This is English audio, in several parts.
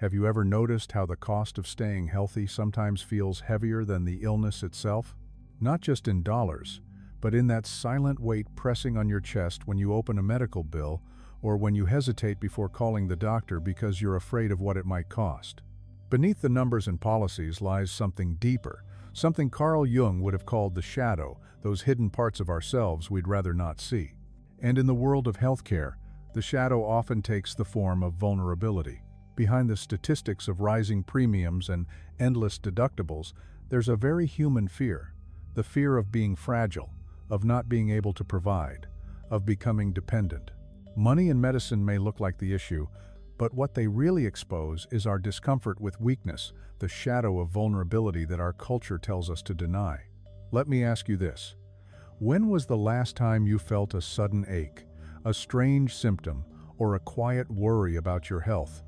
Have you ever noticed how the cost of staying healthy sometimes feels heavier than the illness itself? Not just in dollars, but in that silent weight pressing on your chest when you open a medical bill or when you hesitate before calling the doctor because you're afraid of what it might cost. Beneath the numbers and policies lies something deeper, something Carl Jung would have called the shadow, those hidden parts of ourselves we'd rather not see. And in the world of healthcare, the shadow often takes the form of vulnerability. Behind the statistics of rising premiums and endless deductibles, there's a very human fear, the fear of being fragile, of not being able to provide, of becoming dependent. Money and medicine may look like the issue, but what they really expose is our discomfort with weakness, the shadow of vulnerability that our culture tells us to deny. Let me ask you this. When was the last time you felt a sudden ache, a strange symptom, or a quiet worry about your health,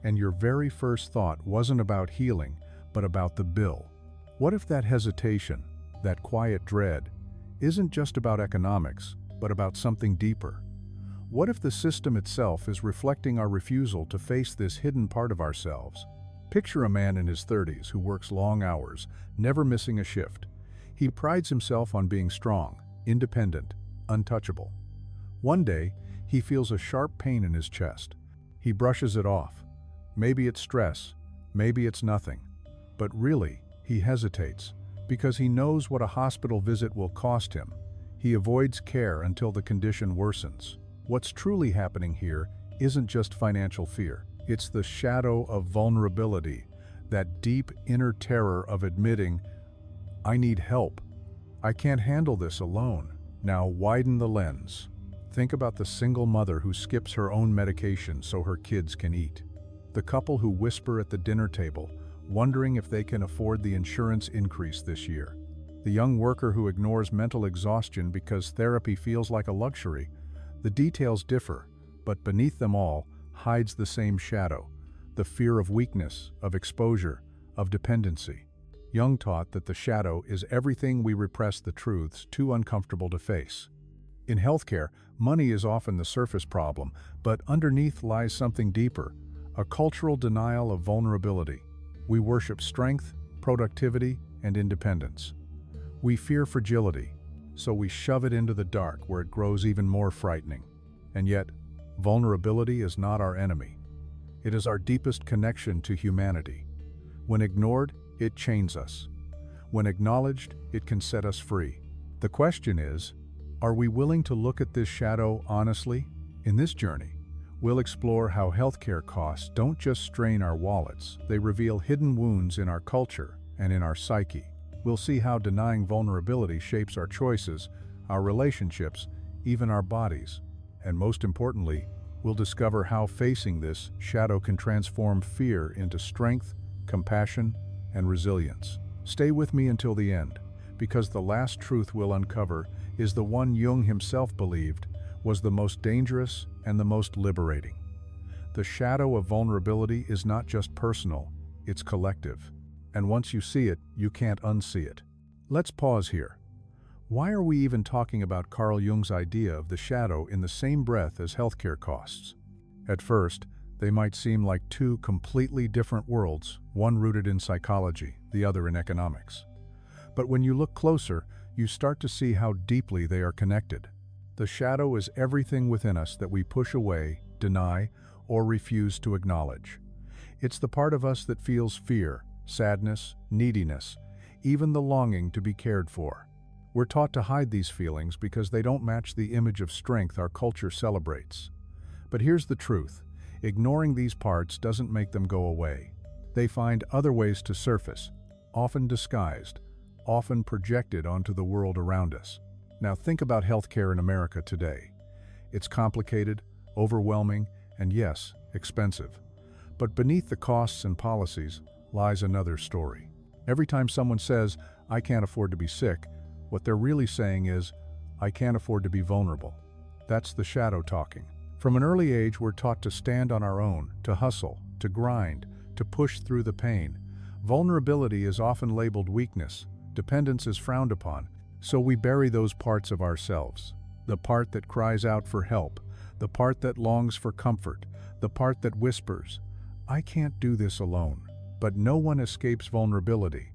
and your very first thought wasn't about healing, but about the bill? What if that hesitation, that quiet dread, isn't just about economics, but about something deeper? What if the system itself is reflecting our refusal to face this hidden part of ourselves? Picture a man in his 30s who works long hours, never missing a shift. He prides himself on being strong, independent, untouchable. One day, he feels a sharp pain in his chest. He brushes it off. Maybe it's stress, maybe it's nothing. But really, he hesitates, because he knows what a hospital visit will cost him. He avoids care until the condition worsens. What's truly happening here isn't just financial fear. It's the shadow of vulnerability, that deep inner terror of admitting, I need help. I can't handle this alone. Now widen the lens. Think about the single mother who skips her own medication so her kids can eat. The couple who whisper at the dinner table, wondering if they can afford the insurance increase this year. The young worker who ignores mental exhaustion because therapy feels like a luxury. The details differ, but beneath them all hides the same shadow, the fear of weakness, of exposure, of dependency. Jung taught that the shadow is everything we repress, the truths too uncomfortable to face. In healthcare, money is often the surface problem, but underneath lies something deeper, a cultural denial of vulnerability. We worship strength, productivity, and independence. We fear fragility, so we shove it into the dark where it grows even more frightening. And yet, vulnerability is not our enemy. It is our deepest connection to humanity. When ignored, it chains us. When acknowledged, it can set us free. The question is, are we willing to look at this shadow honestly? In this journey, we'll explore how healthcare costs don't just strain our wallets, they reveal hidden wounds in our culture and in our psyche. We'll see how denying vulnerability shapes our choices, our relationships, even our bodies. And most importantly, we'll discover how facing this shadow can transform fear into strength, compassion, and resilience. Stay with me until the end, because the last truth we'll uncover is the one Jung himself believed was the most dangerous and the most liberating. The shadow of vulnerability is not just personal, it's collective. And once you see it, you can't unsee it. Let's pause here. Why are we even talking about Carl Jung's idea of the shadow in the same breath as healthcare costs? At first, they might seem like two completely different worlds, one rooted in psychology, the other in economics. But when you look closer, you start to see how deeply they are connected. The shadow is everything within us that we push away, deny, or refuse to acknowledge. It's the part of us that feels fear, sadness, neediness, even the longing to be cared for. We're taught to hide these feelings because they don't match the image of strength our culture celebrates. But here's the truth. Ignoring these parts doesn't make them go away. They find other ways to surface, often disguised, often projected onto the world around us. Now think about healthcare in America today. It's complicated, overwhelming, and yes, expensive. But beneath the costs and policies lies another story. Every time someone says, I can't afford to be sick, what they're really saying is, I can't afford to be vulnerable. That's the shadow talking. From an early age, we're taught to stand on our own, to hustle, to grind, to push through the pain. Vulnerability is often labeled weakness. Dependence is frowned upon. So we bury those parts of ourselves. The part that cries out for help, the part that longs for comfort, the part that whispers, I can't do this alone. But no one escapes vulnerability.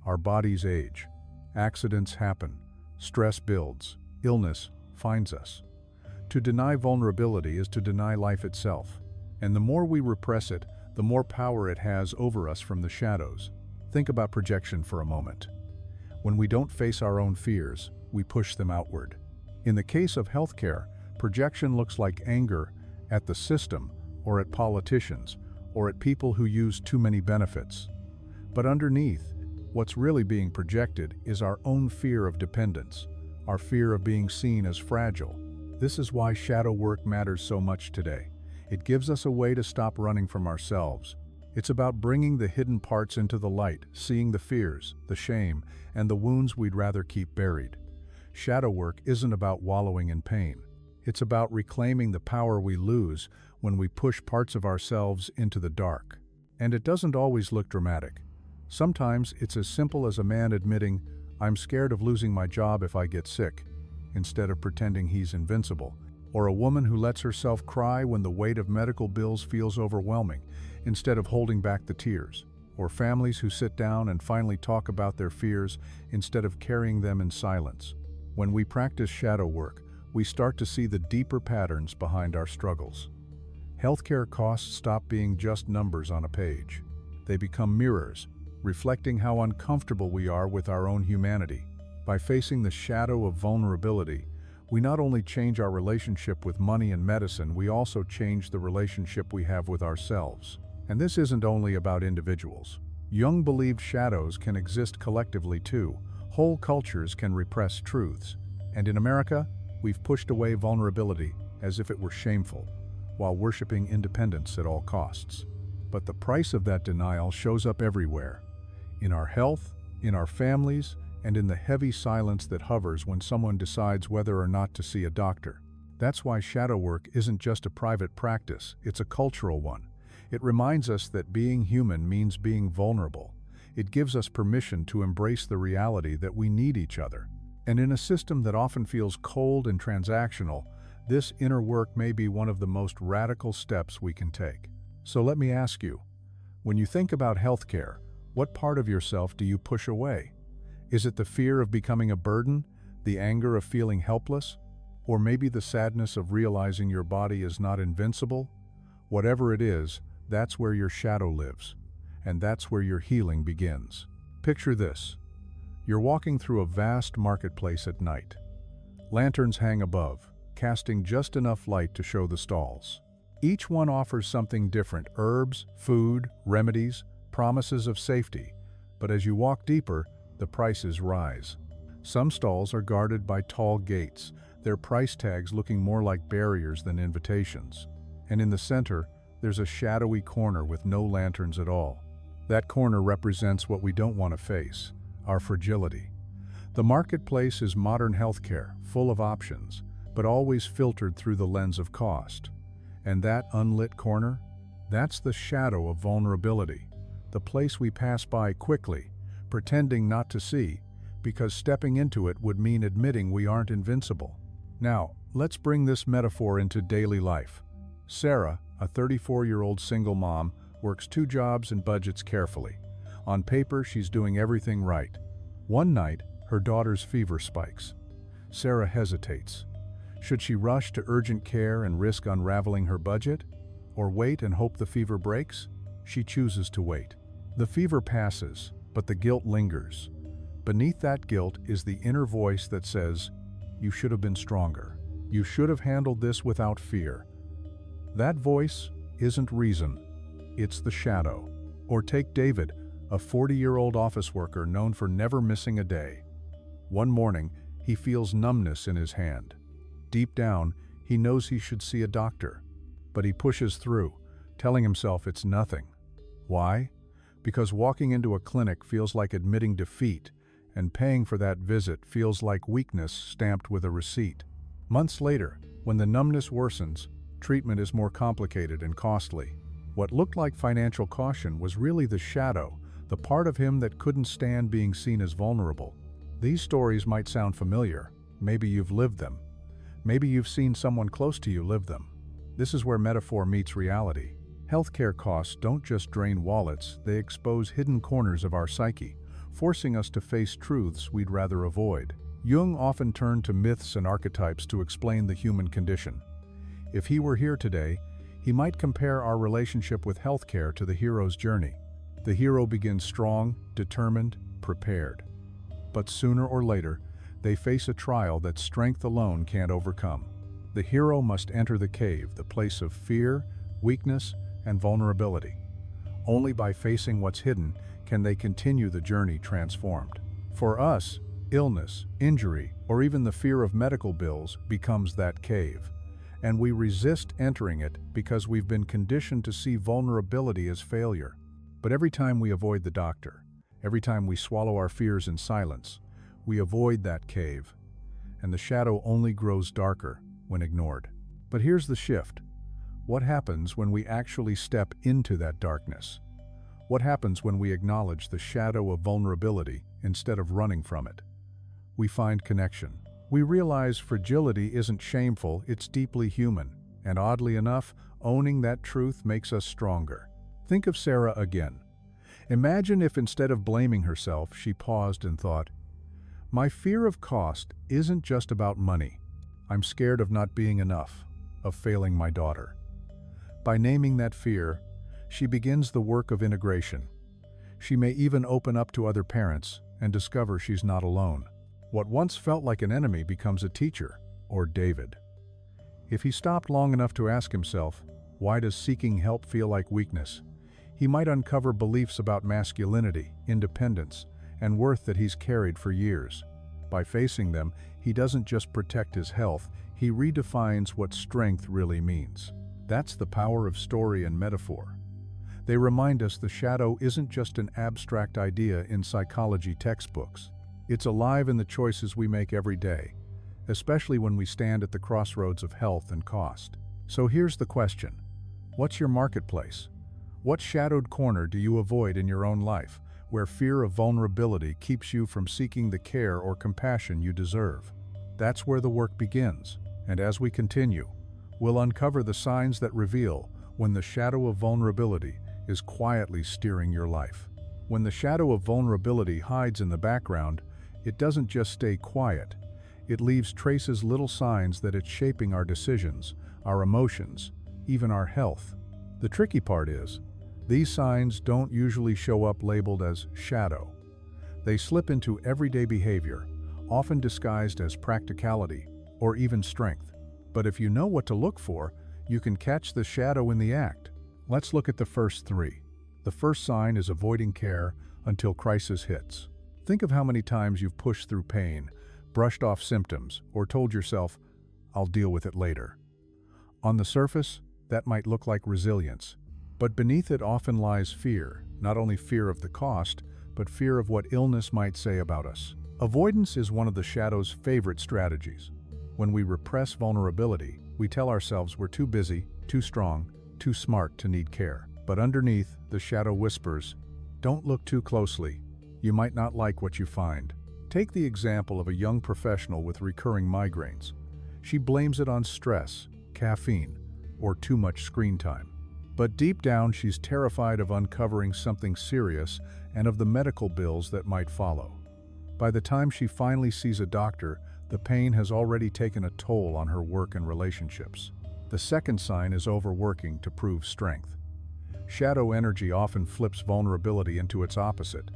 Our bodies age. Accidents happen. Stress builds. Illness finds us. To deny vulnerability is to deny life itself. And the more we repress it, the more power it has over us from the shadows. Think about projection for a moment. When we don't face our own fears, we push them outward. In the case of healthcare, projection looks like anger at the system, or at politicians, or at people who use too many benefits. But underneath, what's really being projected is our own fear of dependence, our fear of being seen as fragile. This is why shadow work matters so much today. It gives us a way to stop running from ourselves. It's about bringing the hidden parts into the light, seeing the fears, the shame, and the wounds we'd rather keep buried. Shadow work isn't about wallowing in pain. It's about reclaiming the power we lose when we push parts of ourselves into the dark. And it doesn't always look dramatic. Sometimes it's as simple as a man admitting, "I'm scared of losing my job if I get sick," instead of pretending he's invincible. Or a woman who lets herself cry when the weight of medical bills feels overwhelming, instead of holding back the tears. Or families who sit down and finally talk about their fears instead of carrying them in silence. When we practice shadow work, we start to see the deeper patterns behind our struggles. Healthcare costs stop being just numbers on a page. They become mirrors, reflecting how uncomfortable we are with our own humanity. By facing the shadow of vulnerability, we not only change our relationship with money and medicine, we also change the relationship we have with ourselves. And this isn't only about individuals. Jung believed shadows can exist collectively too. Whole cultures can repress truths. And in America, we've pushed away vulnerability as if it were shameful, while worshiping independence at all costs. But the price of that denial shows up everywhere. In our health, in our families, and in the heavy silence that hovers when someone decides whether or not to see a doctor. That's why shadow work isn't just a private practice, it's a cultural one. It reminds us that being human means being vulnerable. It gives us permission to embrace the reality that we need each other. And in a system that often feels cold and transactional, this inner work may be one of the most radical steps we can take. So let me ask you, when you think about healthcare, what part of yourself do you push away? Is it the fear of becoming a burden, the anger of feeling helpless, or maybe the sadness of realizing your body is not invincible? Whatever it is, that's where your shadow lives, and that's where your healing begins. Picture this. You're walking through a vast marketplace at night. Lanterns hang above, casting just enough light to show the stalls. Each one offers something different: herbs, food, remedies, promises of safety. But as you walk deeper, the prices rise. Some stalls are guarded by tall gates, their price tags looking more like barriers than invitations. And in the center, there's a shadowy corner with no lanterns at all. That corner represents what we don't want to face, our fragility. The marketplace is modern healthcare, full of options, but always filtered through the lens of cost. And that unlit corner? That's the shadow of vulnerability, the place we pass by quickly, pretending not to see, because stepping into it would mean admitting we aren't invincible. Now, let's bring this metaphor into daily life. Sarah, a 34-year-old single mom, works 2 jobs and budgets carefully. On paper, she's doing everything right. One night, her daughter's fever spikes. Sarah hesitates. Should she rush to urgent care and risk unraveling her budget? Or wait and hope the fever breaks? She chooses to wait. The fever passes, but the guilt lingers. Beneath that guilt is the inner voice that says, "You should have been stronger. You should have handled this without fear." That voice isn't reason, it's the shadow. Or take David, a 40-year-old office worker known for never missing a day. One morning, he feels numbness in his hand. Deep down, he knows he should see a doctor. But he pushes through, telling himself it's nothing. Why? Because walking into a clinic feels like admitting defeat, and paying for that visit feels like weakness stamped with a receipt. Months later, when the numbness worsens, treatment is more complicated and costly. What looked like financial caution was really the shadow, the part of him that couldn't stand being seen as vulnerable. These stories might sound familiar. Maybe you've lived them. Maybe you've seen someone close to you live them. This is where metaphor meets reality. Healthcare costs don't just drain wallets, they expose hidden corners of our psyche, forcing us to face truths we'd rather avoid. Jung often turned to myths and archetypes to explain the human condition. If he were here today, he might compare our relationship with healthcare to the hero's journey. The hero begins strong, determined, prepared. But sooner or later, they face a trial that strength alone can't overcome. The hero must enter the cave, the place of fear, weakness, and vulnerability. Only by facing what's hidden can they continue the journey transformed. For us, illness, injury, or even the fear of medical bills becomes that cave, and we resist entering it because we've been conditioned to see vulnerability as failure. But every time we avoid the doctor, every time we swallow our fears in silence, we avoid that cave, and the shadow only grows darker when ignored. But here's the shift. What happens when we actually step into that darkness? What happens when we acknowledge the shadow of vulnerability instead of running from it? We find connection. We realize fragility isn't shameful, it's deeply human, and oddly enough, owning that truth makes us stronger. Think of Sarah again. Imagine if instead of blaming herself, she paused and thought, "My fear of cost isn't just about money. I'm scared of not being enough, of failing my daughter." By naming that fear, she begins the work of integration. She may even open up to other parents and discover she's not alone. What once felt like an enemy becomes a teacher, or David. If he stopped long enough to ask himself, why does seeking help feel like weakness? He might uncover beliefs about masculinity, independence, and worth that he's carried for years. By facing them, he doesn't just protect his health, he redefines what strength really means. That's the power of story and metaphor. They remind us the shadow isn't just an abstract idea in psychology textbooks. It's alive in the choices we make every day, especially when we stand at the crossroads of health and cost. So here's the question. What's your marketplace? What shadowed corner do you avoid in your own life, where fear of vulnerability keeps you from seeking the care or compassion you deserve? That's where the work begins, and as we continue, we'll uncover the signs that reveal when the shadow of vulnerability is quietly steering your life. When the shadow of vulnerability hides in the background, it doesn't just stay quiet. It leaves traces, little signs that it's shaping our decisions, our emotions, even our health. The tricky part is, these signs don't usually show up labeled as shadow. They slip into everyday behavior, often disguised as practicality or even strength. But if you know what to look for, you can catch the shadow in the act. Let's look at the first three. The first sign is avoiding care until crisis hits. Think of how many times you've pushed through pain, brushed off symptoms, or told yourself, "I'll deal with it later." On the surface, that might look like resilience, but beneath it often lies fear, not only fear of the cost, but fear of what illness might say about us. Avoidance is one of the shadow's favorite strategies. When we repress vulnerability, we tell ourselves we're too busy, too strong, too smart to need care. But underneath, the shadow whispers, "Don't look too closely. You might not like what you find." Take the example of a young professional with recurring migraines. She blames it on stress, caffeine, or too much screen time. But deep down, she's terrified of uncovering something serious and of the medical bills that might follow. By the time she finally sees a doctor, the pain has already taken a toll on her work and relationships. The second sign is overworking to prove strength. Shadow energy often flips vulnerability into its opposite.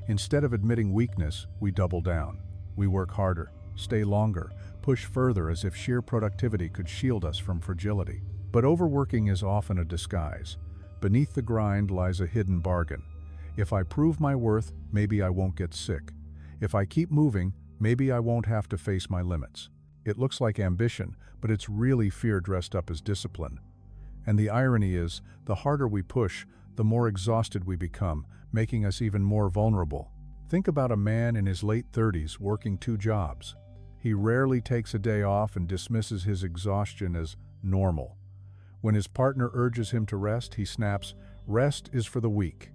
Instead of admitting weakness, we double down. We work harder, stay longer, push further as if sheer productivity could shield us from fragility. But overworking is often a disguise. Beneath the grind lies a hidden bargain. If I prove my worth, maybe I won't get sick. If I keep moving, maybe I won't have to face my limits. It looks like ambition, but it's really fear dressed up as discipline. And the irony is, the harder we push, the more exhausted we become, making us even more vulnerable. Think about a man in his late 30s working 2 jobs. He rarely takes a day off and dismisses his exhaustion as normal. When his partner urges him to rest, he snaps, "Rest is for the weak."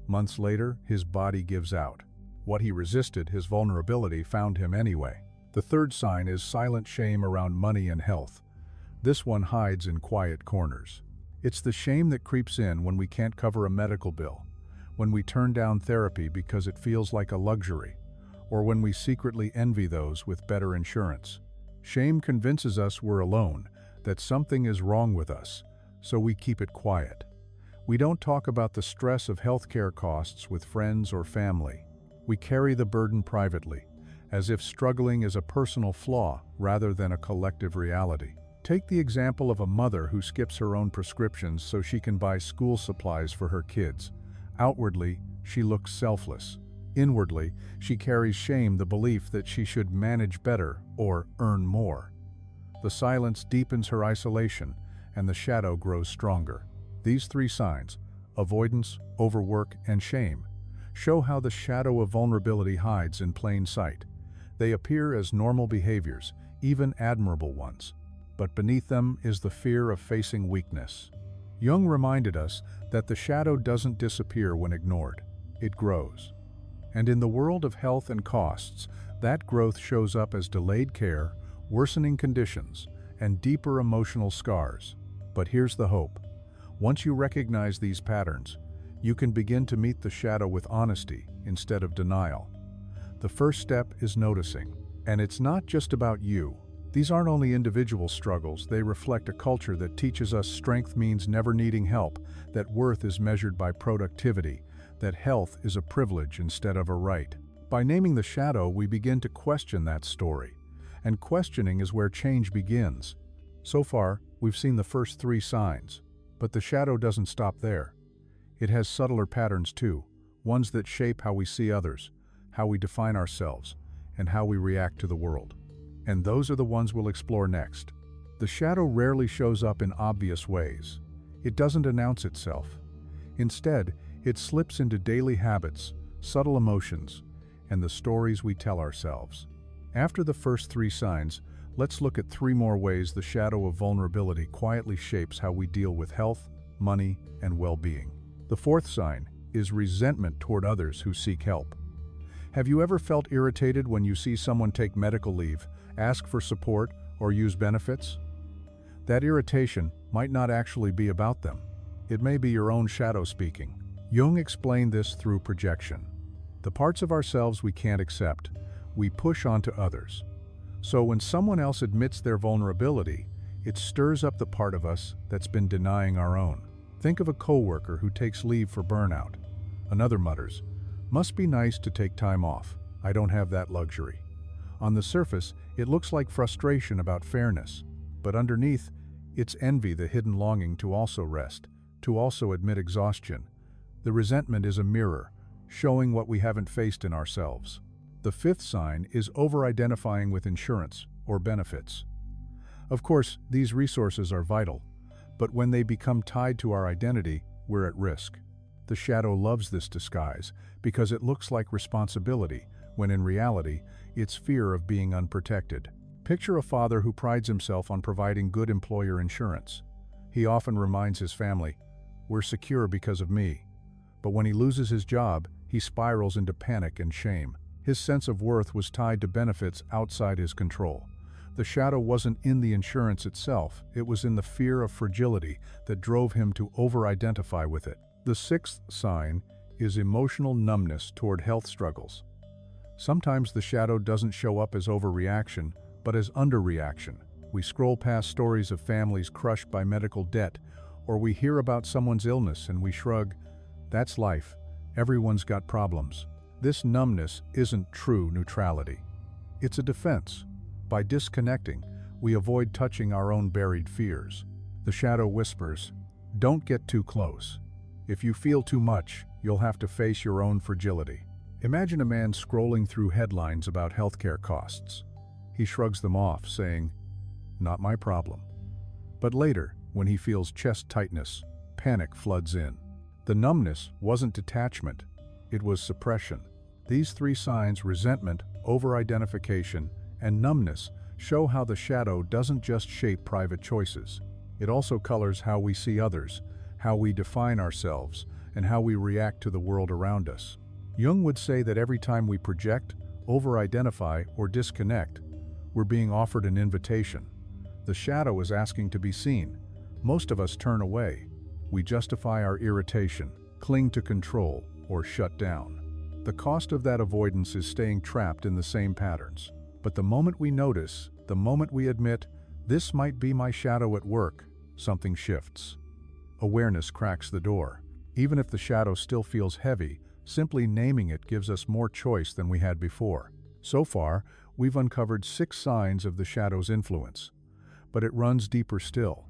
Months later, his body gives out. What he resisted, his vulnerability, found him anyway. The third sign is silent shame around money and health. This one hides in quiet corners. It's the shame that creeps in when we can't cover a medical bill, when we turn down therapy because it feels like a luxury, or when we secretly envy those with better insurance. Shame convinces us we're alone, that something is wrong with us, so we keep it quiet. We don't talk about the stress of healthcare costs with friends or family. We carry the burden privately, as if struggling is a personal flaw rather than a collective reality. Take the example of a mother who skips her own prescriptions so she can buy school supplies for her kids. Outwardly, she looks selfless. Inwardly, she carries shame, the belief that she should manage better or earn more. The silence deepens her isolation, and the shadow grows stronger. These three signs, avoidance, overwork, and shame, show how the shadow of vulnerability hides in plain sight. They appear as normal behaviors, even admirable ones, but beneath them is the fear of facing weakness. Jung reminded us that the shadow doesn't disappear when ignored, it grows. And in the world of health and costs, that growth shows up as delayed care, worsening conditions, and deeper emotional scars. But here's the hope. Once you recognize these patterns, you can begin to meet the shadow with honesty instead of denial. The first step is noticing. And it's not just about you. These aren't only individual struggles, they reflect a culture that teaches us strength means never needing help, that worth is measured by productivity, that health is a privilege instead of a right. By naming the shadow, we begin to question that story. And questioning is where change begins. So far, we've seen the first three signs. But the shadow doesn't stop there. It has subtler patterns too, ones that shape how we see others, how we define ourselves, and how we react to the world. And those are the ones we'll explore next. The shadow rarely shows up in obvious ways. It doesn't announce itself. Instead, it slips into daily habits, subtle emotions, and the stories we tell ourselves. After the first three signs, let's look at three more ways the shadow of vulnerability quietly shapes how we deal with health, money, and well-being. The fourth sign is resentment toward others who seek help. Have you ever felt irritated when you see someone take medical leave, ask for support, or use benefits? That irritation might not actually be about them. It may be your own shadow speaking. Jung explained this through projection. The parts of ourselves we can't accept, we push onto others. So when someone else admits their vulnerability, it stirs up the part of us that's been denying our own. Think of a coworker who takes leave for burnout. Another mutters, "Must be nice to take time off. I don't have that luxury." On the surface, it looks like frustration about fairness, but underneath, it's envy, the hidden longing to also rest, to also admit exhaustion. The resentment is a mirror, showing what we haven't faced in ourselves. The fifth sign is over-identifying with insurance or benefits. Of course, these resources are vital, but when they become tied to our identity, we're at risk. The shadow loves this disguise because it looks like responsibility, when in reality, it's fear of being unprotected. Picture a father who prides himself on providing good employer insurance. He often reminds his family, "We're secure because of me." But when he loses his job, he spirals into panic and shame. His sense of worth was tied to benefits outside his control. The shadow wasn't in the insurance itself, it was in the fear of fragility that drove him to over-identify with it. The sixth sign is emotional numbness toward health struggles. Sometimes the shadow doesn't show up as overreaction, but as underreaction. We scroll past stories of families crushed by medical debt, or we hear about someone's illness and we shrug, "That's life, everyone's got problems." This numbness isn't true neutrality. It's a defense. By disconnecting, we avoid touching our own buried fears. The shadow whispers, "Don't get too close. If you feel too much, you'll have to face your own fragility." Imagine a man scrolling through headlines about healthcare costs. He shrugs them off, saying, "Not my problem." But later, when he feels chest tightness, panic floods in. The numbness wasn't detachment, it was suppression. These three signs, resentment, over-identification, and numbness, show how the shadow doesn't just shape private choices. It also colors how we see others, how we define ourselves, and how we react to the world around us. Jung would say that every time we project, over-identify, or disconnect, we're being offered an invitation. The shadow is asking to be seen. Most of us turn away, we justify our irritation, cling to control, or shut down. The cost of that avoidance is staying trapped in the same patterns. But the moment we notice, the moment we admit, "This might be my shadow at work," something shifts. Awareness cracks the door. Even if the shadow still feels heavy, simply naming it gives us more choice than we had before. So far, we've uncovered 6 signs of the shadow's influence. But it runs deeper still.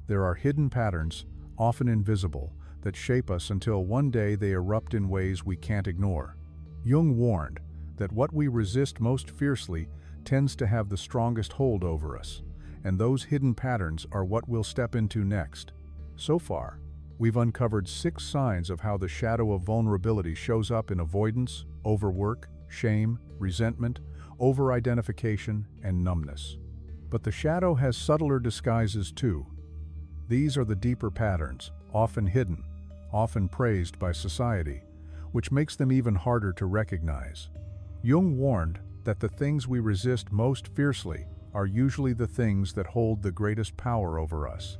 There are hidden patterns, often invisible, that shape us until one day they erupt in ways we can't ignore. Jung warned that what we resist most fiercely tends to have the strongest hold over us, and those hidden patterns are what we'll step into next. So far, we've uncovered 6 signs of how the shadow of vulnerability shows up in avoidance, overwork, shame, resentment, over-identification, and numbness. But the shadow has subtler disguises too. These are the deeper patterns, often hidden, often praised by society, which makes them even harder to recognize. Jung warned that the things we resist most fiercely are usually the things that hold the greatest power over us.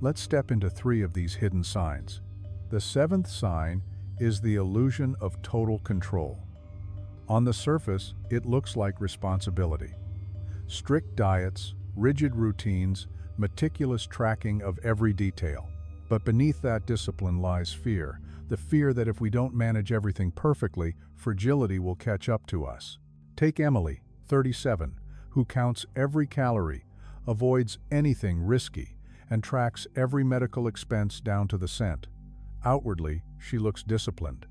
Let's step into 3 of these hidden signs. The 7th sign is the illusion of total control. On the surface, it looks like responsibility. Strict diets, rigid routines, meticulous tracking of every detail. But beneath that discipline lies fear, the fear that if we don't manage everything perfectly, fragility will catch up to us. Take Emily, 37, who counts every calorie, avoids anything risky, and tracks every medical expense down to the cent. Outwardly, she looks disciplined.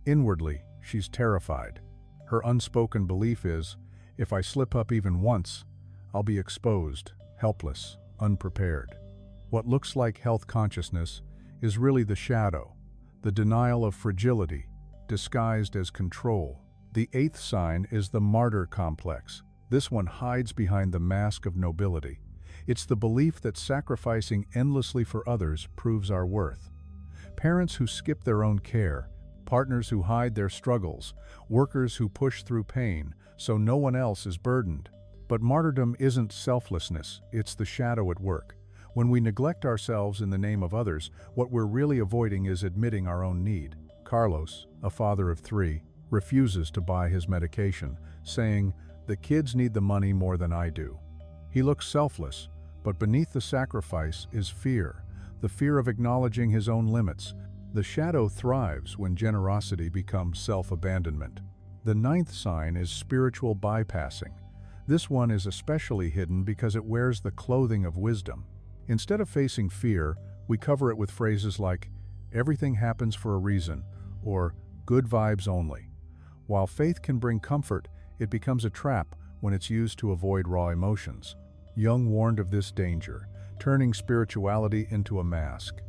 Inwardly, she's terrified. Her unspoken belief is, if I slip up even once, I'll be exposed, helpless, unprepared. What looks like health consciousness is really the shadow, the denial of fragility, disguised as control. The 8th sign is the martyr complex. This one hides behind the mask of nobility. It's the belief that sacrificing endlessly for others proves our worth. Parents who skip their own care, partners who hide their struggles, workers who push through pain so no one else is burdened. But martyrdom isn't selflessness, it's the shadow at work. When we neglect ourselves in the name of others, what we're really avoiding is admitting our own need. Carlos, a father of 3, refuses to buy his medication, saying, "The kids need the money more than I do." He looks selfless, but beneath the sacrifice is fear, the fear of acknowledging his own limits. The shadow thrives when generosity becomes self-abandonment. The 9th sign is spiritual bypassing. This one is especially hidden because it wears the clothing of wisdom. Instead of facing fear, we cover it with phrases like, "Everything happens for a reason," or "good vibes only." While faith can bring comfort, it becomes a trap when it's used to avoid raw emotions. Jung warned of this danger, turning spirituality into a mask.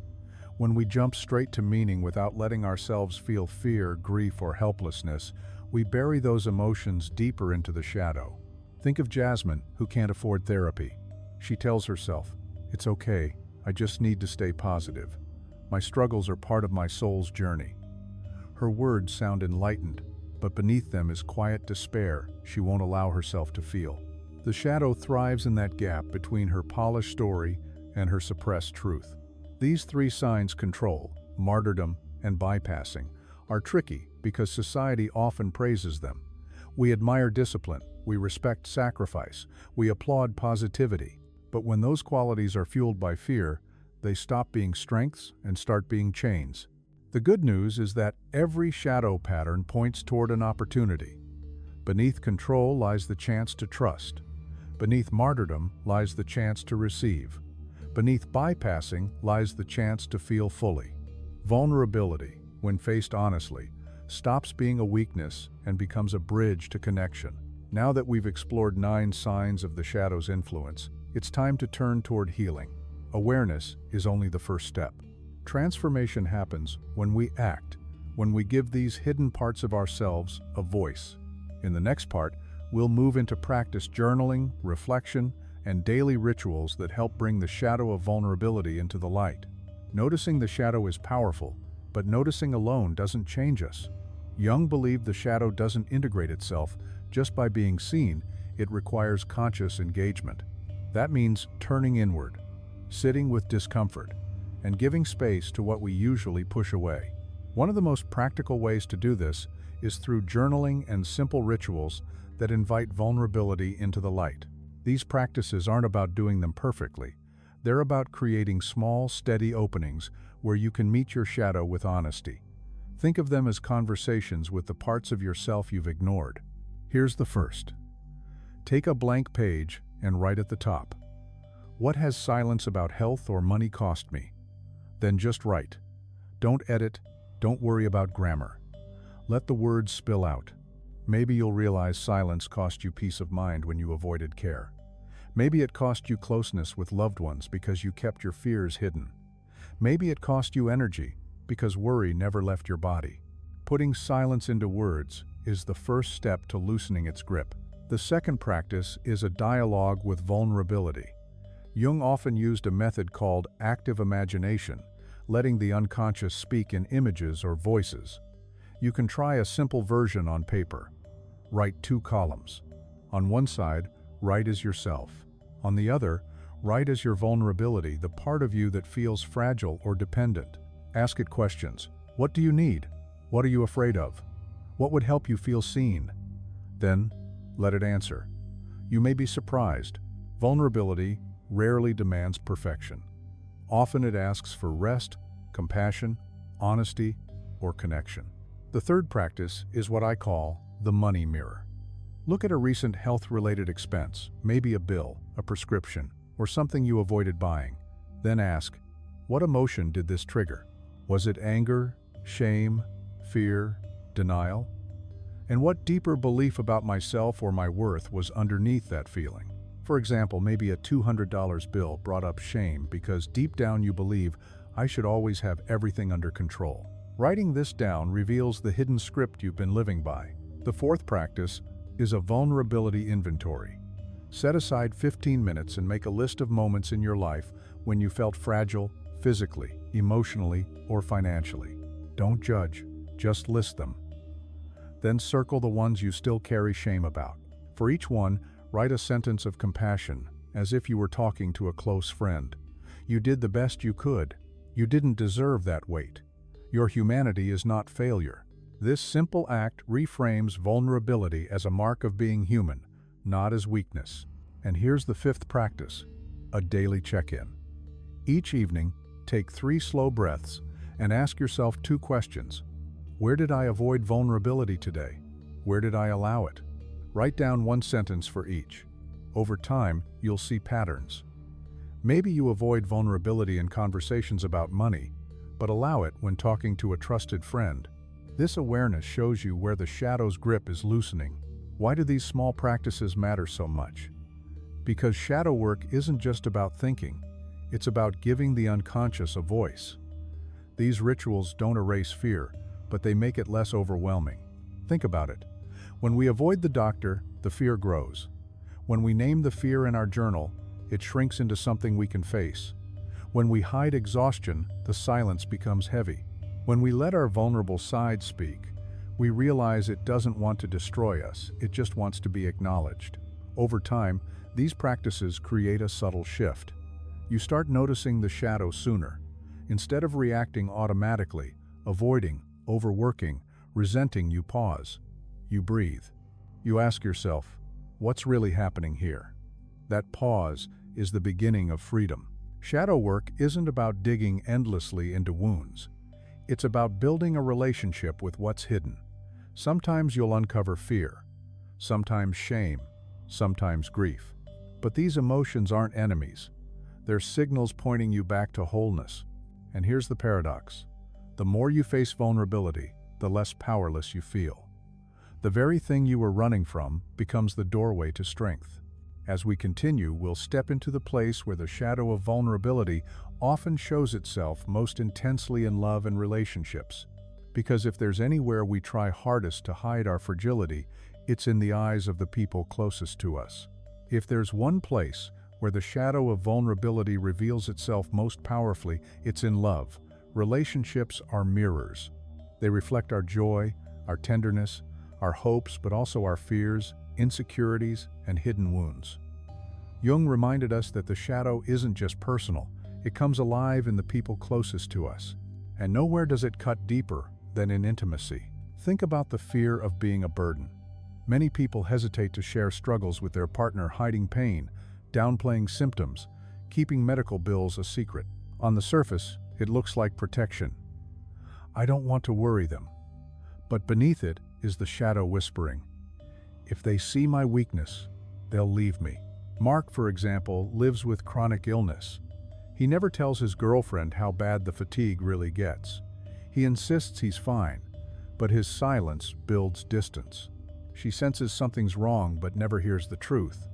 When we jump straight to meaning without letting ourselves feel fear, grief, or helplessness, we bury those emotions deeper into the shadow. Think of Jasmine, who can't afford therapy. She tells herself, "It's okay, I just need to stay positive. My struggles are part of my soul's journey." Her words sound enlightened, but beneath them is quiet despair she won't allow herself to feel. The shadow thrives in that gap between her polished story and her suppressed truth. These 3 signs, control, martyrdom, and bypassing, are tricky because society often praises them. We admire discipline, we respect sacrifice, we applaud positivity. But when those qualities are fueled by fear, they stop being strengths and start being chains. The good news is that every shadow pattern points toward an opportunity. Beneath control lies the chance to trust. Beneath martyrdom lies the chance to receive. Beneath bypassing lies the chance to feel fully. Vulnerability, when faced honestly, stops being a weakness and becomes a bridge to connection. Now that we've explored 9 signs of the shadow's influence, it's time to turn toward healing. Awareness is only the first step. Transformation happens when we act, when we give these hidden parts of ourselves a voice. In the next part, we'll move into practice journaling, reflection, and daily rituals that help bring the shadow of vulnerability into the light. Noticing the shadow is powerful, but noticing alone doesn't change us. Jung believed the shadow doesn't integrate itself just by being seen, it requires conscious engagement. That means turning inward, sitting with discomfort, and giving space to what we usually push away. One of the most practical ways to do this is through journaling and simple rituals that invite vulnerability into the light. These practices aren't about doing them perfectly. They're about creating small, steady openings where you can meet your shadow with honesty. Think of them as conversations with the parts of yourself you've ignored. Here's the first. Take a blank page and write at the top, "What has silence about health or money cost me?" Then just write. Don't edit, don't worry about grammar. Let the words spill out. Maybe you'll realize silence cost you peace of mind when you avoided care. Maybe it cost you closeness with loved ones because you kept your fears hidden. Maybe it cost you energy because worry never left your body. Putting silence into words is the first step to loosening its grip. The second practice is a dialogue with vulnerability. Jung often used a method called active imagination, letting the unconscious speak in images or voices. You can try a simple version on paper. Write 2 columns. On one side, write as yourself. On the other, write as your vulnerability, the part of you that feels fragile or dependent. Ask it questions. What do you need? What are you afraid of? What would help you feel seen? Then, let it answer. You may be surprised. Vulnerability rarely demands perfection. Often it asks for rest, compassion, honesty, or connection. The third practice is what I call the money mirror. Look at a recent health-related expense, maybe a bill, a prescription, or something you avoided buying. Then ask, what emotion did this trigger? Was it anger, shame, fear, denial? And what deeper belief about myself or my worth was underneath that feeling? For example, maybe a $200 bill brought up shame because deep down you believe, I should always have everything under control. Writing this down reveals the hidden script you've been living by. The fourth practice is a vulnerability inventory. Set aside 15 minutes and make a list of moments in your life when you felt fragile, physically, emotionally, or financially. Don't judge, just list them. Then circle the ones you still carry shame about. For each one, write a sentence of compassion, as if you were talking to a close friend. You did the best you could. You didn't deserve that weight. Your humanity is not failure. This simple act reframes vulnerability as a mark of being human, not as weakness. And here's the fifth practice, a daily check-in. Each evening, take 3 slow breaths and ask yourself 2 questions. Where did I avoid vulnerability today? Where did I allow it? Write down 1 sentence for each. Over time, you'll see patterns. Maybe you avoid vulnerability in conversations about money, but allow it when talking to a trusted friend. This awareness shows you where the shadow's grip is loosening. Why do these small practices matter so much? Because shadow work isn't just about thinking, it's about giving the unconscious a voice. These rituals don't erase fear, but they make it less overwhelming. Think about it. When we avoid the doctor, the fear grows. When we name the fear in our journal, it shrinks into something we can face. When we hide exhaustion, the silence becomes heavy. When we let our vulnerable side speak, we realize it doesn't want to destroy us, it just wants to be acknowledged. Over time, these practices create a subtle shift. You start noticing the shadow sooner. Instead of reacting automatically, avoiding, overworking, resenting, you pause. You breathe. You ask yourself, what's really happening here? That pause is the beginning of freedom. Shadow work isn't about digging endlessly into wounds. It's about building a relationship with what's hidden. Sometimes you'll uncover fear, sometimes shame, sometimes grief. But these emotions aren't enemies. They're signals pointing you back to wholeness. And here's the paradox. The more you face vulnerability, the less powerless you feel. The very thing you were running from becomes the doorway to strength. As we continue, we'll step into the place where the shadow of vulnerability often shows itself most intensely in love and relationships. Because if there's anywhere we try hardest to hide our fragility, it's in the eyes of the people closest to us. If there's one place where the shadow of vulnerability reveals itself most powerfully, it's in love. Relationships are mirrors. They reflect our joy, our tenderness, our hopes, but also our fears, insecurities, and hidden wounds. Jung reminded us that the shadow isn't just personal, It comes alive in the people closest to us. And nowhere does it cut deeper than in intimacy. Think about the fear of being a burden. Many people hesitate to share struggles with their partner, hiding pain, downplaying symptoms, keeping medical bills a secret. On the surface, it looks like protection. I don't want to worry them. But beneath it is the shadow whispering, if they see my weakness, they'll leave me. Mark, for example, lives with chronic illness. He never tells his girlfriend how bad the fatigue really gets. He insists he's fine, but his silence builds distance. She senses something's wrong but never hears the truth.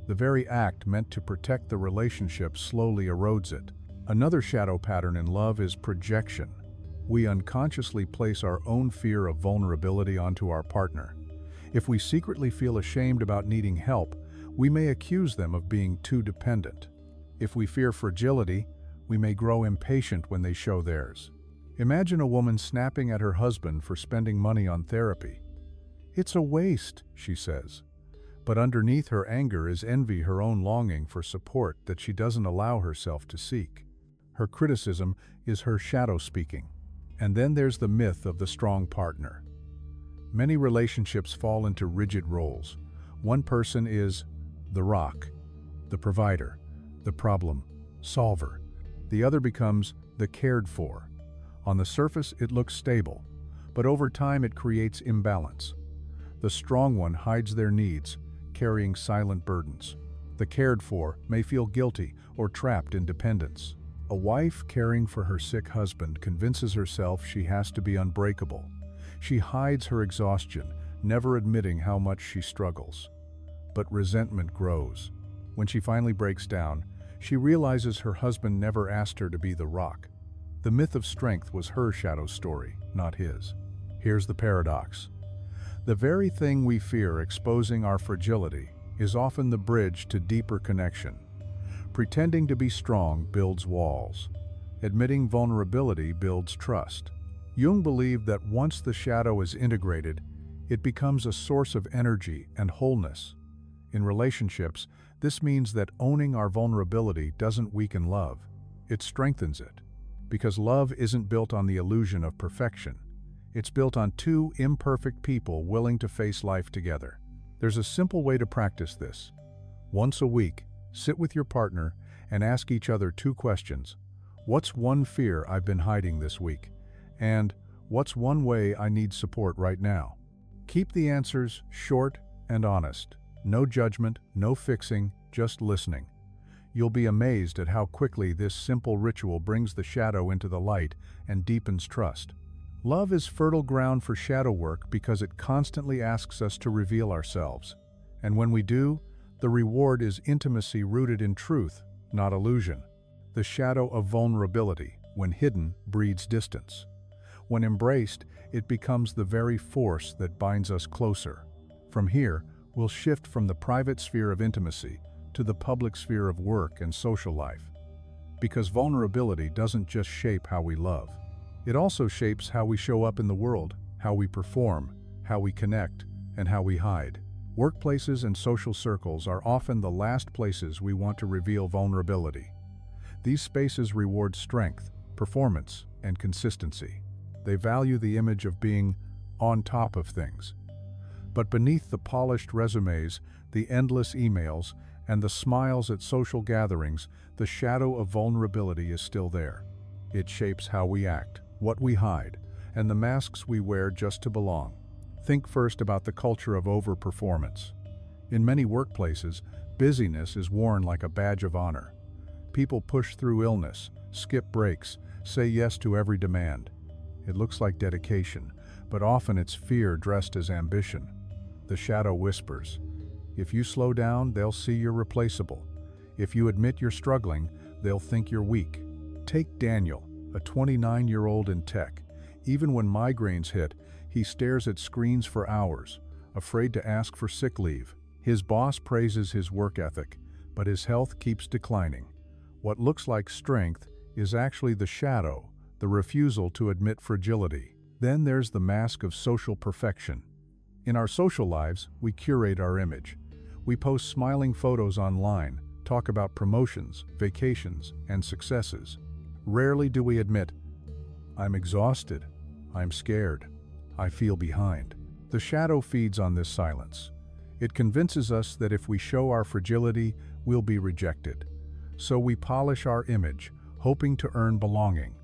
The very act meant to protect the relationship slowly erodes it. Another shadow pattern in love is projection. We unconsciously place our own fear of vulnerability onto our partner. If we secretly feel ashamed about needing help, we may accuse them of being too dependent. If we fear fragility, we may grow impatient when they show theirs. Imagine a woman snapping at her husband for spending money on therapy. "It's a waste," she says. But underneath her anger is envy, her own longing for support that she doesn't allow herself to seek. Her criticism is her shadow speaking. And then there's the myth of the strong partner. Many relationships fall into rigid roles. One person is the rock, the provider, the problem solver. The other becomes the cared for. On the surface, it looks stable, but over time it creates imbalance. The strong one hides their needs, carrying silent burdens. The cared for may feel guilty or trapped in dependence. A wife caring for her sick husband convinces herself she has to be unbreakable. She hides her exhaustion, never admitting how much she struggles. But resentment grows. When she finally breaks down, she realizes her husband never asked her to be the rock. The myth of strength was her shadow story, not his. Here's the paradox. The very thing we fear exposing our fragility is often the bridge to deeper connection. Pretending to be strong builds walls. Admitting vulnerability builds trust. Jung believed that once the shadow is integrated, it becomes a source of energy and wholeness. In relationships, this means that owning our vulnerability doesn't weaken love, it strengthens it. Because love isn't built on the illusion of perfection. It's built on two imperfect people willing to face life together. There's a simple way to practice this. Once a week, sit with your partner and ask each other two questions. What's one fear I've been hiding this week? And what's one way I need support right now? Keep the answers short and honest. No judgment, no fixing, just listening. You'll be amazed at how quickly this simple ritual brings the shadow into the light and deepens trust. Love is fertile ground for shadow work because it constantly asks us to reveal ourselves. And when we do, the reward is intimacy rooted in truth, not illusion. The shadow of vulnerability, when hidden, breeds distance. When embraced, it becomes the very force that binds us closer. From here, we'll shift from the private sphere of intimacy to the public sphere of work and social life. Because vulnerability doesn't just shape how we love. It also shapes how we show up in the world, how we perform, how we connect, and how we hide. Workplaces and social circles are often the last places we want to reveal vulnerability. These spaces reward strength, performance, and consistency. They value the image of being on top of things. But beneath the polished resumes, the endless emails, and the smiles at social gatherings, the shadow of vulnerability is still there. It shapes how we act, what we hide, and the masks we wear just to belong. Think first about the culture of overperformance. In many workplaces, busyness is worn like a badge of honor. People push through illness, skip breaks, say yes to every demand. It looks like dedication, but often it's fear dressed as ambition. The shadow whispers, if you slow down, they'll see you're replaceable. If you admit you're struggling, they'll think you're weak. Take Daniel, a 29-year-old in tech. Even when migraines hit, he stares at screens for hours, afraid to ask for sick leave. His boss praises his work ethic, but his health keeps declining. What looks like strength is actually the shadow, the refusal to admit fragility. Then there's the mask of social perfection. In our social lives, we curate our image. We post smiling photos online, talk about promotions, vacations, and successes. Rarely do we admit, "I'm exhausted, I'm scared, I feel behind." The shadow feeds on this silence. It convinces us that if we show our fragility, we'll be rejected. So we polish our image, hoping to earn belonging.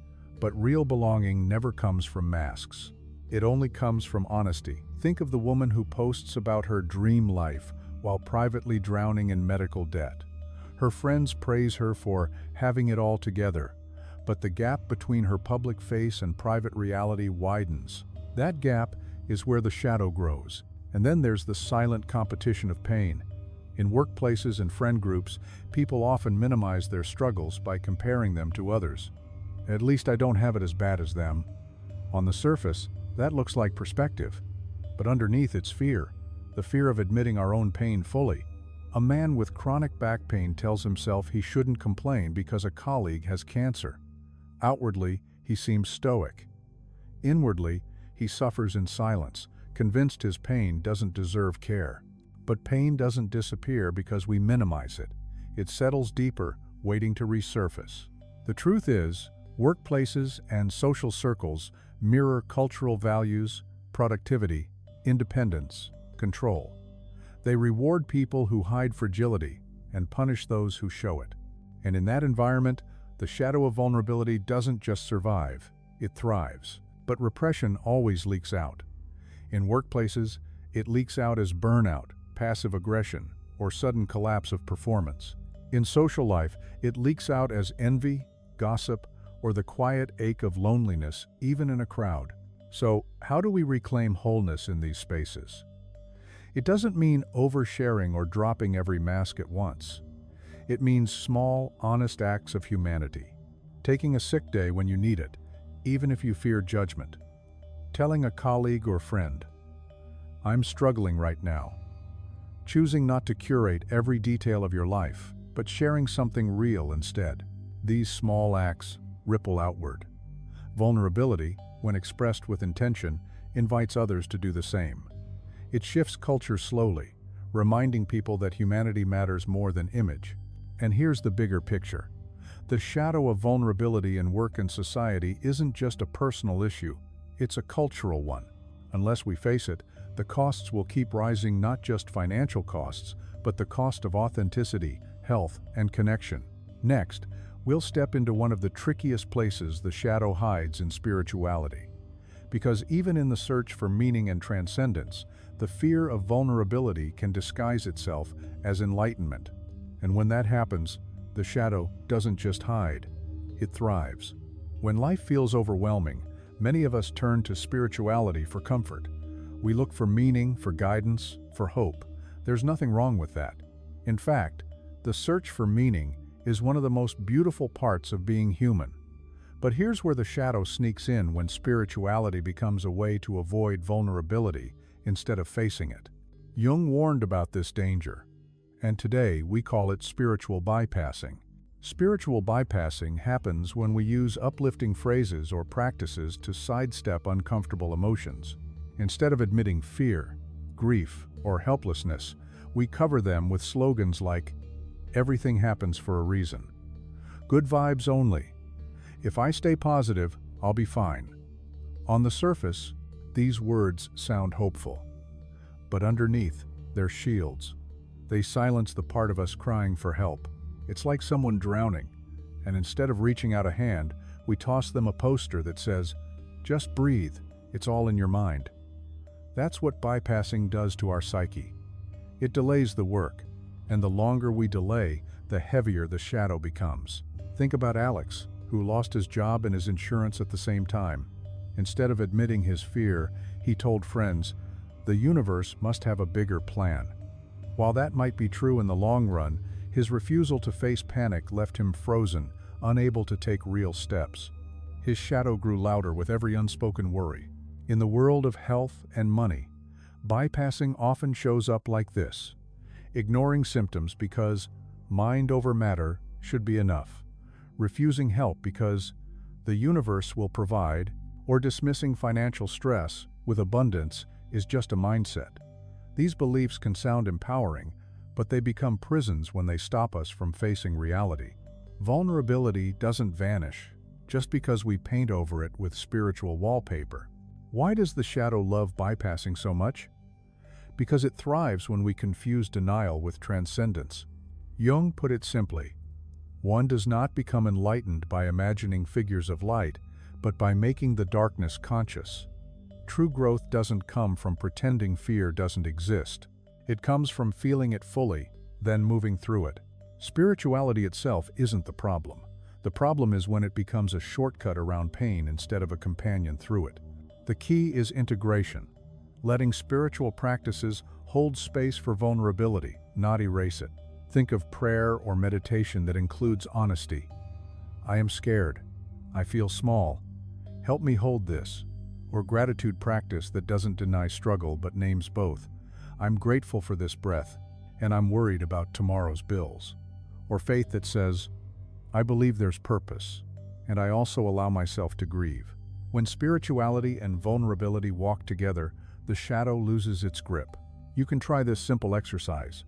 But real belonging never comes from masks. It only comes from honesty. Think of the woman who posts about her dream life while privately drowning in medical debt. Her friends praise her for having it all together, but the gap between her public face and private reality widens. That gap is where the shadow grows. And then there's the silent competition of pain. In workplaces and friend groups, people often minimize their struggles by comparing them to others. "At least I don't have it as bad as them." On the surface, that looks like perspective, but underneath it's fear, the fear of admitting our own pain fully. A man with chronic back pain tells himself he shouldn't complain because a colleague has cancer. Outwardly, he seems stoic. Inwardly, he suffers in silence, convinced his pain doesn't deserve care. But pain doesn't disappear because we minimize it. It settles deeper, waiting to resurface. The truth is, workplaces and social circles mirror cultural values, productivity, independence, control. They reward people who hide fragility and punish those who show it. And in that environment, the shadow of vulnerability doesn't just survive, it thrives. But repression always leaks out. In workplaces, it leaks out as burnout, passive aggression, or sudden collapse of performance. In social life, it leaks out as envy, gossip, or the quiet ache of loneliness, even in a crowd. So, how do we reclaim wholeness in these spaces? It doesn't mean oversharing or dropping every mask at once. It means small, honest acts of humanity. Taking a sick day when you need it, even if you fear judgment. Telling a colleague or friend, "I'm struggling right now." Choosing not to curate every detail of your life, but sharing something real instead. These small acts ripple outward. Vulnerability, when expressed with intention, invites others to do the same. It shifts culture slowly, reminding people that humanity matters more than image. And here's the bigger picture. The shadow of vulnerability in work and society isn't just a personal issue, it's a cultural one. Unless we face it, the costs will keep rising, not just financial costs, but the cost of authenticity, health, and connection. Next, we'll step into one of the trickiest places the shadow hides in spirituality. Because even in the search for meaning and transcendence, the fear of vulnerability can disguise itself as enlightenment. And when that happens, the shadow doesn't just hide, it thrives. When life feels overwhelming, many of us turn to spirituality for comfort. We look for meaning, for guidance, for hope. There's nothing wrong with that. In fact, the search for meaning is one of the most beautiful parts of being human. But here's where the shadow sneaks in when spirituality becomes a way to avoid vulnerability instead of facing it. Jung warned about this danger, and today we call it spiritual bypassing. Spiritual bypassing happens when we use uplifting phrases or practices to sidestep uncomfortable emotions. Instead of admitting fear, grief, or helplessness, we cover them with slogans like, "Everything happens for a reason," "Good vibes only," "If I stay positive, I'll be fine." On the surface, these words sound hopeful. But underneath, they're shields. They silence the part of us crying for help. It's like someone drowning, and instead of reaching out a hand, we toss them a poster that says, "Just breathe, it's all in your mind." That's what bypassing does to our psyche. It delays the work, and the longer we delay, the heavier the shadow becomes. Think about Alex, who lost his job and his insurance at the same time. Instead of admitting his fear, he told friends, "The universe must have a bigger plan." While that might be true in the long run, his refusal to face panic left him frozen, unable to take real steps. His shadow grew louder with every unspoken worry. In the world of health and money, bypassing often shows up like this: ignoring symptoms because mind over matter should be enough, refusing help because the universe will provide, or dismissing financial stress with abundance is just a mindset. These beliefs can sound empowering, but they become prisons when they stop us from facing reality. Vulnerability doesn't vanish just because we paint over it with spiritual wallpaper. Why does the shadow love bypassing so much? Because it thrives when we confuse denial with transcendence. Jung put it simply, one does not become enlightened by imagining figures of light, but by making the darkness conscious. True growth doesn't come from pretending fear doesn't exist. It comes from feeling it fully, then moving through it. Spirituality itself isn't the problem. The problem is when it becomes a shortcut around pain instead of a companion through it. The key is integration, letting spiritual practices hold space for vulnerability, not erase it. Think of prayer or meditation that includes honesty. I am scared. I feel small. Help me hold this. Or gratitude practice that doesn't deny struggle but names both. I'm grateful for this breath, and I'm worried about tomorrow's bills. Or faith that says, I believe there's purpose, and I also allow myself to grieve. When spirituality and vulnerability walk together, the shadow loses its grip. You can try this simple exercise.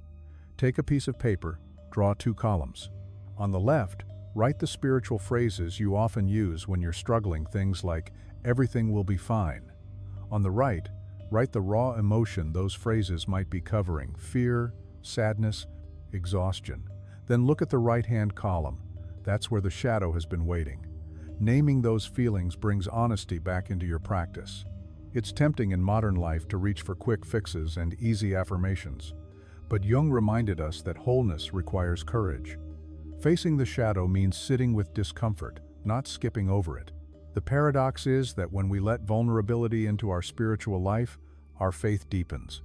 Take a piece of paper, draw 2 columns. On the left, write the spiritual phrases you often use when you're struggling, things like, everything will be fine. On the right, write the raw emotion those phrases might be covering, fear, sadness, exhaustion. Then look at the right-hand column. That's where the shadow has been waiting. Naming those feelings brings honesty back into your practice. It's tempting in modern life to reach for quick fixes and easy affirmations. But Jung reminded us that wholeness requires courage. Facing the shadow means sitting with discomfort, not skipping over it. The paradox is that when we let vulnerability into our spiritual life, our faith deepens.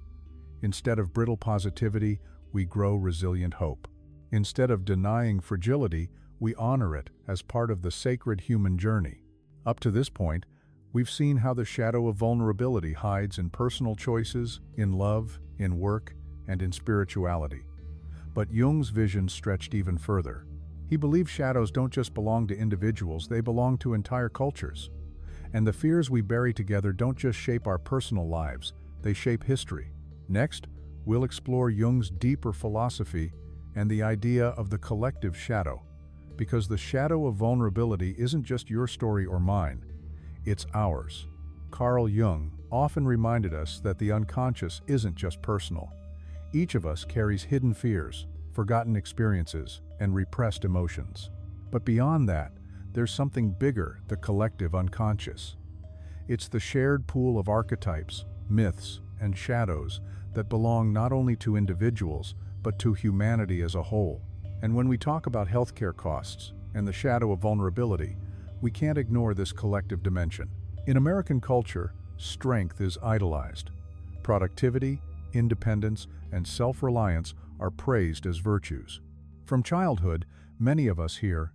Instead of brittle positivity, we grow resilient hope. Instead of denying fragility, we honor it as part of the sacred human journey. Up to this point, we've seen how the shadow of vulnerability hides in personal choices, in love, in work, and in spirituality. But Jung's vision stretched even further. He believed shadows don't just belong to individuals, they belong to entire cultures. And the fears we bury together don't just shape our personal lives, they shape history. Next, we'll explore Jung's deeper philosophy and the idea of the collective shadow. Because the shadow of vulnerability isn't just your story or mine, it's ours. Carl Jung often reminded us that the unconscious isn't just personal. Each of us carries hidden fears, forgotten experiences, and repressed emotions. But beyond that, there's something bigger, the collective unconscious. It's the shared pool of archetypes, myths, and shadows that belong not only to individuals, but to humanity as a whole. And when we talk about healthcare costs and the shadow of vulnerability, we can't ignore this collective dimension. In American culture, strength is idolized. Productivity, independence, and self-reliance are praised as virtues. From childhood, many of us hear,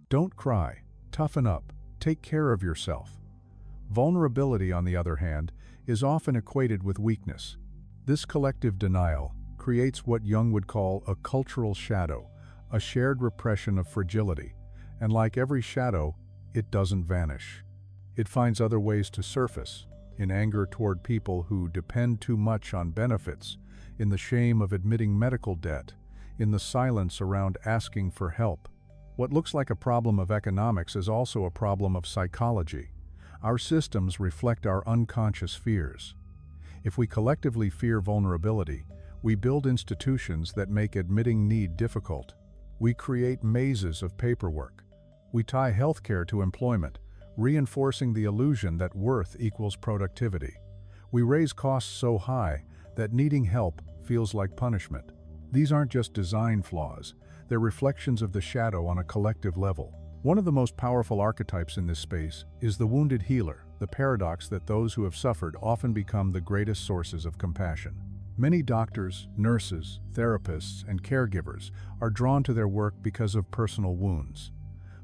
"Don't cry, toughen up, take care of yourself." Vulnerability, on the other hand, is often equated with weakness. This collective denial creates what Jung would call a cultural shadow, a shared repression of fragility, and like every shadow, it doesn't vanish. It finds other ways to surface, in anger toward people who depend too much on benefits, in the shame of admitting medical debt, in the silence around asking for help. What looks like a problem of economics is also a problem of psychology. Our systems reflect our unconscious fears. If we collectively fear vulnerability, we build institutions that make admitting need difficult. We create mazes of paperwork. We tie healthcare to employment, reinforcing the illusion that worth equals productivity. We raise costs so high that needing help feels like punishment. These aren't just design flaws, they're reflections of the shadow on a collective level. One of the most powerful archetypes in this space is the wounded healer, the paradox that those who have suffered often become the greatest sources of compassion. Many doctors, nurses, therapists, and caregivers are drawn to their work because of personal wounds.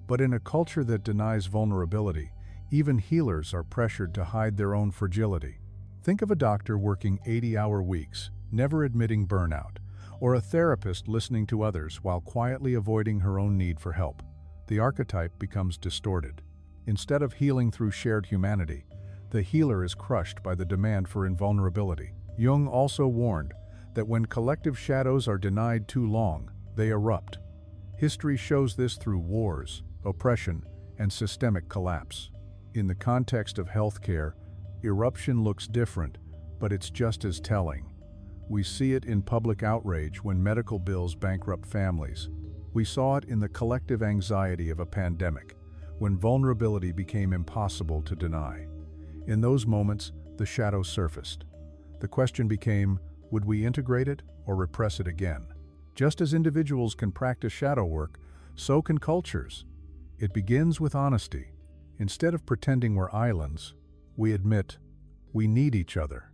But in a culture that denies vulnerability, even healers are pressured to hide their own fragility. Think of a doctor working 80-hour weeks, never admitting burnout, or a therapist listening to others while quietly avoiding her own need for help. The archetype becomes distorted. Instead of healing through shared humanity, the healer is crushed by the demand for invulnerability. Jung also warned that when collective shadows are denied too long, they erupt. History shows this through wars, oppression, and systemic collapse. In the context of healthcare, eruption looks different, but it's just as telling. We see it in public outrage when medical bills bankrupt families. We saw it in the collective anxiety of a pandemic, when vulnerability became impossible to deny. In those moments, the shadow surfaced. The question became, would we integrate it or repress it again? Just as individuals can practice shadow work, so can cultures. It begins with honesty. Instead of pretending we're islands, we admit we need each other.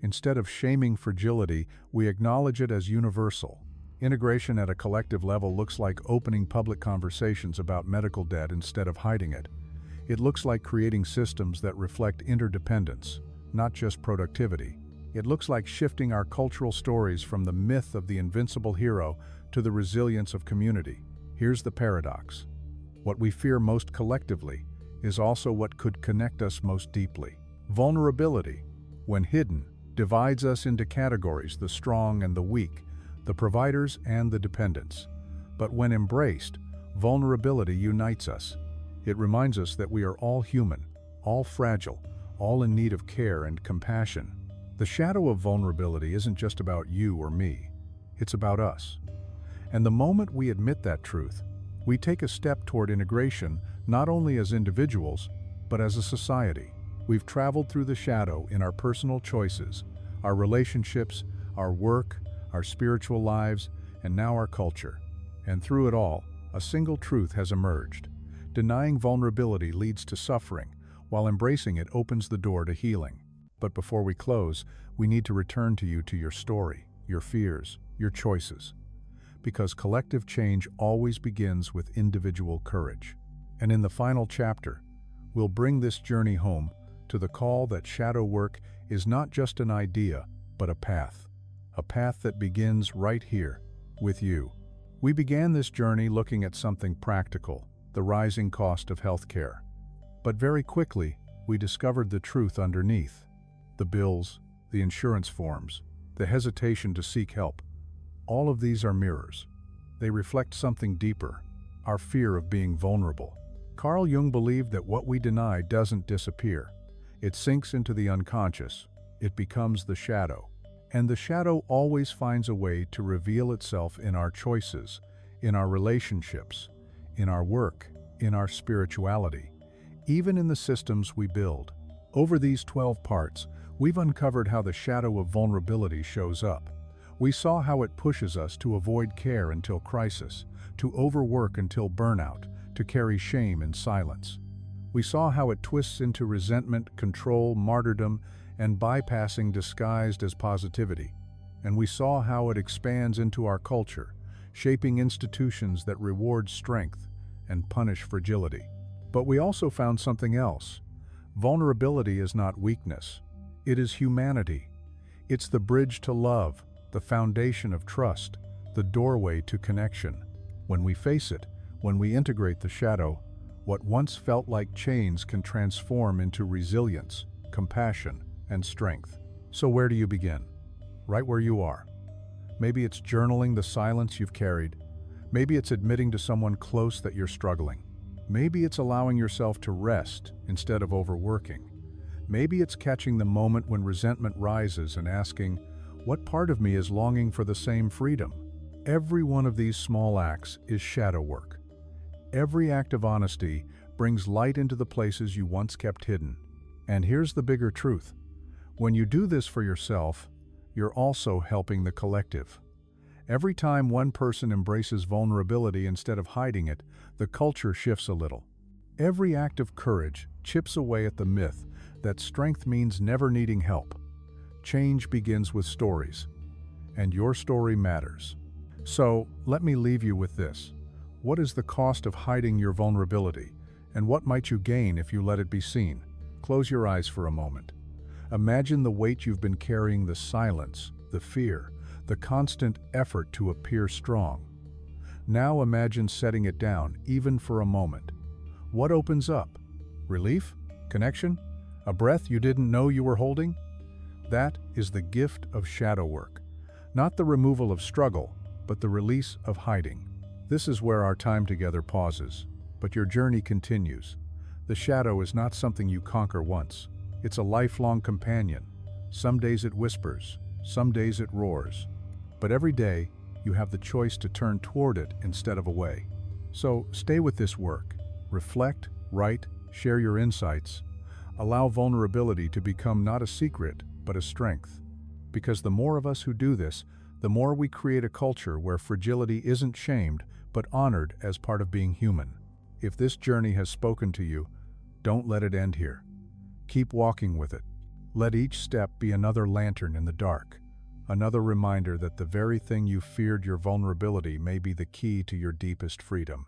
Instead of shaming fragility, we acknowledge it as universal. Integration at a collective level looks like opening public conversations about medical debt instead of hiding it. It looks like creating systems that reflect interdependence, not just productivity. It looks like shifting our cultural stories from the myth of the invincible hero to the resilience of community. Here's the paradox. What we fear most collectively is also what could connect us most deeply. Vulnerability, when hidden, divides us into categories: the strong and the weak, the providers and the dependents. But when embraced, vulnerability unites us. It reminds us that we are all human, all fragile, all in need of care and compassion. The shadow of vulnerability isn't just about you or me, it's about us. And the moment we admit that truth, we take a step toward integration, not only as individuals, but as a society. We've traveled through the shadow in our personal choices, our relationships, our work, our spiritual lives, and now our culture. And through it all, a single truth has emerged. Denying vulnerability leads to suffering, while embracing it opens the door to healing. But before we close, we need to return to your story, your fears, your choices. Because collective change always begins with individual courage. And in the final chapter, we'll bring this journey home to the call that shadow work is not just an idea, but a path that begins right here, with you. We began this journey looking at something practical, the rising cost of healthcare. But very quickly, we discovered the truth underneath. The bills, the insurance forms, the hesitation to seek help. All of these are mirrors. They reflect something deeper, our fear of being vulnerable. Carl Jung believed that what we deny doesn't disappear. It sinks into the unconscious. It becomes the shadow. And the shadow always finds a way to reveal itself in our choices, in our relationships, in our work, in our spirituality, even in the systems we build. Over these 12 parts, we've uncovered how the shadow of vulnerability shows up. We saw how it pushes us to avoid care until crisis, to overwork until burnout, to carry shame in silence. We saw how it twists into resentment, control, martyrdom, and bypassing disguised as positivity. And we saw how it expands into our culture, shaping institutions that reward strength and punish fragility. But we also found something else. Vulnerability is not weakness. It is humanity. It's the bridge to love, the foundation of trust, the doorway to connection. When we face it, when we integrate the shadow, what once felt like chains can transform into resilience, compassion, and strength. So where do you begin? Right where you are. Maybe it's journaling the silence you've carried. Maybe it's admitting to someone close that you're struggling. Maybe it's allowing yourself to rest instead of overworking. Maybe it's catching the moment when resentment rises and asking, what part of me is longing for the same freedom? Every one of these small acts is shadow work. Every act of honesty brings light into the places you once kept hidden. And here's the bigger truth. When you do this for yourself, you're also helping the collective. Every time one person embraces vulnerability instead of hiding it, the culture shifts a little. Every act of courage chips away at the myth that strength means never needing help. Change begins with stories, and your story matters. So, let me leave you with this. What is the cost of hiding your vulnerability, and what might you gain if you let it be seen? Close your eyes for a moment. Imagine the weight you've been carrying, the silence, the fear, the constant effort to appear strong. Now imagine setting it down, even for a moment. What opens up? Relief? Connection? A breath you didn't know you were holding? That is the gift of shadow work. Not the removal of struggle, but the release of hiding. This is where our time together pauses, but your journey continues. The shadow is not something you conquer once. It's a lifelong companion. Some days it whispers, some days it roars. But every day, you have the choice to turn toward it instead of away. So stay with this work. Reflect, write, share your insights. Allow vulnerability to become not a secret, but a strength. Because the more of us who do this, the more we create a culture where fragility isn't shamed, but honored as part of being human. If this journey has spoken to you, don't let it end here. Keep walking with it. Let each step be another lantern in the dark, another reminder that the very thing you feared, your vulnerability, may be the key to your deepest freedom.